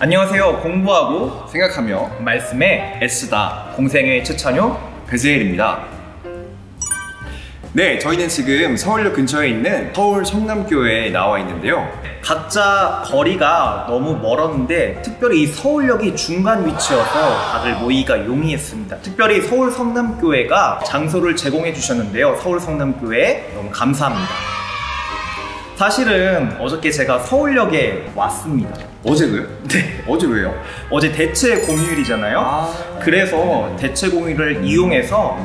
안녕하세요. 공부하고 생각하며 말씀에 애쓰다 공생의 최찬효 배재일입니다. 네, 저희는 지금 서울역 근처에 있는 서울 성남교회에 나와 있는데요. 각자 거리가 너무 멀었는데 특별히 이 서울역이 중간 위치여서 다들 모이기가 용이했습니다. 특별히 서울 성남교회가 장소를 제공해 주셨는데요. 서울 성남교회 너무 감사합니다. 사실은 어저께 제가 서울역에 왔습니다. 어제도요? 네. 어제 왜요? 어제 대체 공휴일이잖아요. 그래서 대체 공휴일을 이용해서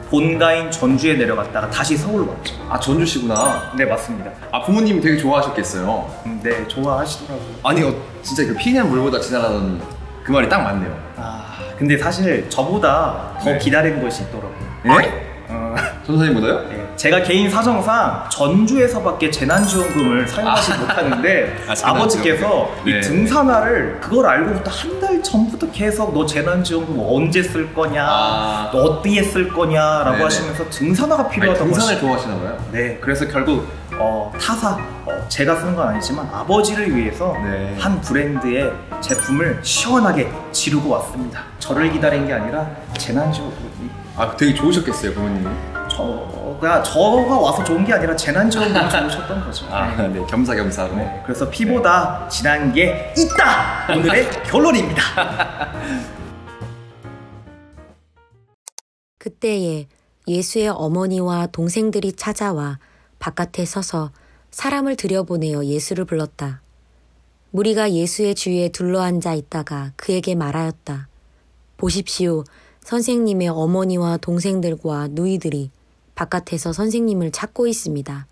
본가인 전주에 내려갔다가 다시 서울로 왔죠. 아, 전주시구나. 네, 맞습니다. 아, 부모님이 되게 좋아하셨겠어요. 네, 좋아하시더라고요. 아니, 진짜 그 피는 물보다 진하다는 그 말이 딱 맞네요. 아, 근데 사실 저보다 더 네. 기다린 것이 있더라고요. 네? 전사님보다요? 네, 제가 개인 사정상 전주에서밖에 재난지원금을 사용하지 못하는데 아버지께서 네. 이 등산화를 그걸 알고부터 한 달 전부터 계속 너 재난지원금 언제 쓸 거냐, 너 어디에 쓸 거냐라고 네네. 하시면서 등산화가 필요하다고 등산을 좋아하시나 봐요? 네, 그래서 결국 타사, 제가 쓰는 건 아니지만 아버지를 위해서 네. 한 브랜드의 제품을 시원하게 지르고 왔습니다. 저를 기다린 게 아니라 재난지원금이 아, 되게 좋으셨겠어요, 부모님이. 저가 와서 좋은 게 아니라 재난지원금이 좋으셨던 거죠. 아, 네, 겸사겸사로. 네, 그래서 피보다 진한 게 있다! 오늘의 결론입니다. 그때에 예수의 어머니와 동생들이 찾아와 바깥에 서서 사람을 들여보내어 예수를 불렀다. 무리가 예수의 주위에 둘러앉아 있다가 그에게 말하였다. 보십시오. 선생님의 어머니와 동생들과 누이들이 바깥에서 선생님을 찾고 있습니다.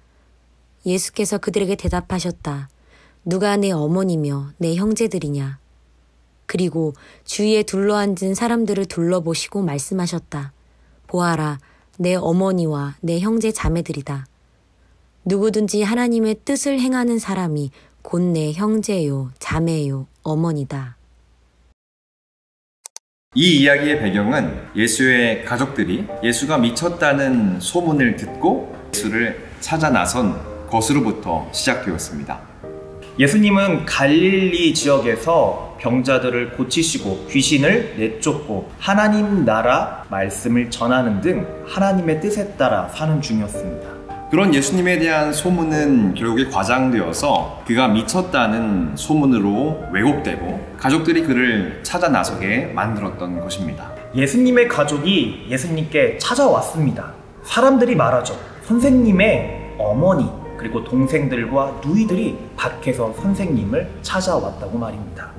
예수께서 그들에게 대답하셨다. 누가 내 어머니며 내 형제들이냐? 그리고 주위에 둘러앉은 사람들을 둘러보시고 말씀하셨다. 보아라, 내 어머니와 내 형제 자매들이다. 누구든지 하나님의 뜻을 행하는 사람이 곧 내 형제요, 자매요, 어머니다. 이 이야기의 배경은 예수의 가족들이 예수가 미쳤다는 소문을 듣고 예수를 찾아 나선 것으로부터 시작되었습니다. 예수님은 갈릴리 지역에서 병자들을 고치시고 귀신을 내쫓고 하나님 나라 말씀을 전하는 등 하나님의 뜻에 따라 사는 중이었습니다. 그런 예수님에 대한 소문은 결국에 과장되어서 그가 미쳤다는 소문으로 왜곡되고 가족들이 그를 찾아 나서게 만들었던 것입니다. 예수님의 가족이 예수님께 찾아왔습니다. 사람들이 말하죠. 선생님의 어머니 그리고 동생들과 누이들이 밖에서 선생님을 찾아왔다고 말입니다.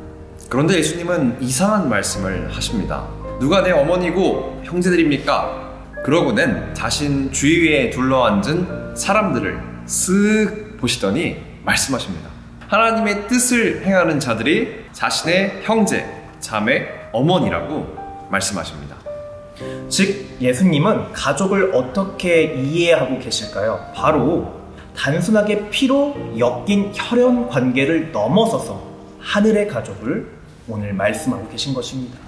그런데 예수님은 이상한 말씀을 하십니다. 누가 내 어머니고 형제들입니까? 그러고는 자신 주위에 둘러앉은 사람들을 쓱 보시더니 말씀하십니다. 하나님의 뜻을 행하는 자들이 자신의 형제, 자매, 어머니라고 말씀하십니다. 즉 예수님은 가족을 어떻게 이해하고 계실까요? 바로 단순하게 피로 엮인 혈연 관계를 넘어서서 하늘의 가족을 오늘 말씀하고 계신 것입니다.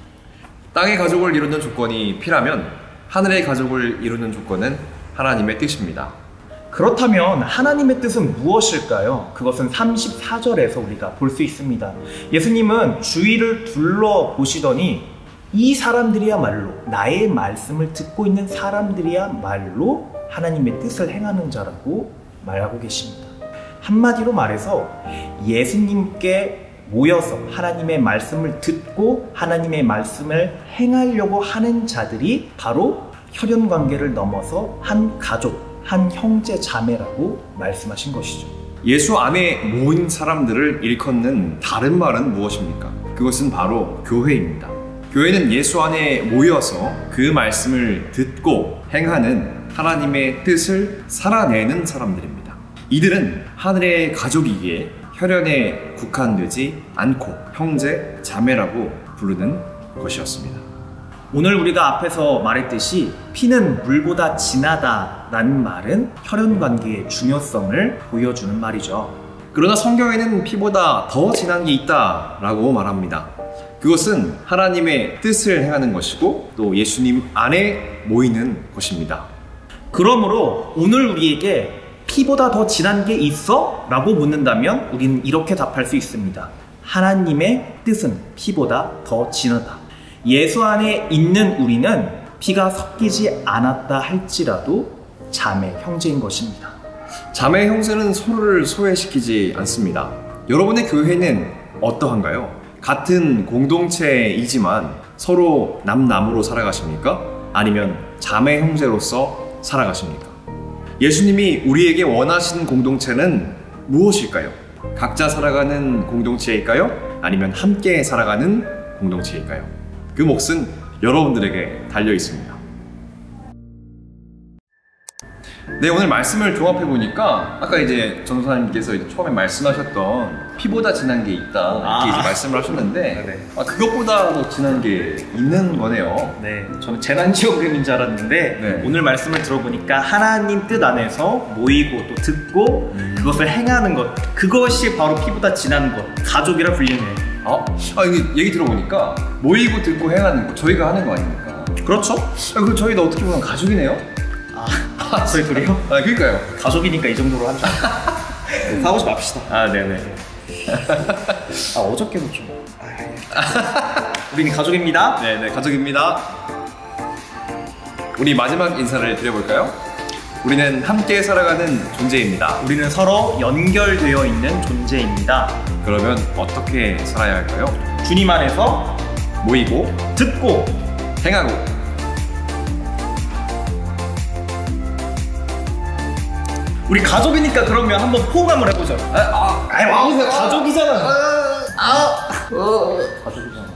땅의 가족을 이루는 조건이 피라면 하늘의 가족을 이루는 조건은 하나님의 뜻입니다. 그렇다면 하나님의 뜻은 무엇일까요? 그것은 34절에서 우리가 볼 수 있습니다. 예수님은 주위를 둘러보시더니 이 사람들이야말로 나의 말씀을 듣고 있는 사람들이야말로 하나님의 뜻을 행하는 자라고 말하고 계십니다. 한마디로 말해서 예수님께 모여서 하나님의 말씀을 듣고 하나님의 말씀을 행하려고 하는 자들이 바로 혈연관계를 넘어서 한 가족, 한 형제 자매라고 말씀하신 것이죠. 예수 안에 모인 사람들을 일컫는 다른 말은 무엇입니까? 그것은 바로 교회입니다. 교회는 예수 안에 모여서 그 말씀을 듣고 행하는 하나님의 뜻을 살아내는 사람들입니다. 이들은 하늘의 가족이기에 혈연에 국한되지 않고 형제, 자매라고 부르는 것이었습니다. 오늘 우리가 앞에서 말했듯이 피는 물보다 진하다라는 말은 혈연관계의 중요성을 보여주는 말이죠. 그러나 성경에는 피보다 더 진한 게 있다라고 말합니다. 그것은 하나님의 뜻을 행하는 것이고 또 예수님 안에 모이는 것입니다. 그러므로 오늘 우리에게 피보다 더 진한 게 있어? 라고 묻는다면 우리는 이렇게 답할 수 있습니다. 하나님의 뜻은 피보다 더 진하다. 예수 안에 있는 우리는 피가 섞이지 않았다 할지라도 자매 형제인 것입니다. 자매 형제는 서로를 소외시키지 않습니다. 여러분의 교회는 어떠한가요? 같은 공동체이지만 서로 남남으로 살아가십니까? 아니면 자매 형제로서 살아가십니까? 예수님이 우리에게 원하시는 공동체는 무엇일까요? 각자 살아가는 공동체일까요? 아니면 함께 살아가는 공동체일까요? 그 몫은 여러분들에게 달려 있습니다. 네, 오늘 말씀을 종합해보니까 아까 이제 전도사님께서 이제 처음에 말씀하셨던 피보다 진한 게 있다 이렇게 이제 말씀을 하셨는데 그것보다 더 진한 게 있는 거네요. 네, 저는 재난지원금인 줄 알았는데 네. 오늘 말씀을 들어보니까 하나님 뜻 안에서 모이고 또 듣고 그것을 행하는 것, 그것이 바로 피보다 진한 것, 가족이라 불리네요. 이게 얘기 들어보니까 모이고 듣고 행하는 거 저희가 하는 거 아닙니까? 그렇죠? 그럼 저희도 어떻게 보면 가족이네요? 저희 둘이요? 그러니까요. 가족이니까 이 정도로 하죠. 싸우지 맙시다. 네네. 어저께도 좀. 우리는 가족입니다. 네네, 가족입니다. 우리 마지막 인사를 드려볼까요? 우리는 함께 살아가는 존재입니다. 우리는 서로 연결되어 있는 존재입니다. 그러면 어떻게 살아야 할까요? 주님 안에서 모이고 듣고 행하고. 우리 가족이니까 그러면 한번 포옹 한번 해보죠. 와보세요. 가족이잖아. 가족이잖아.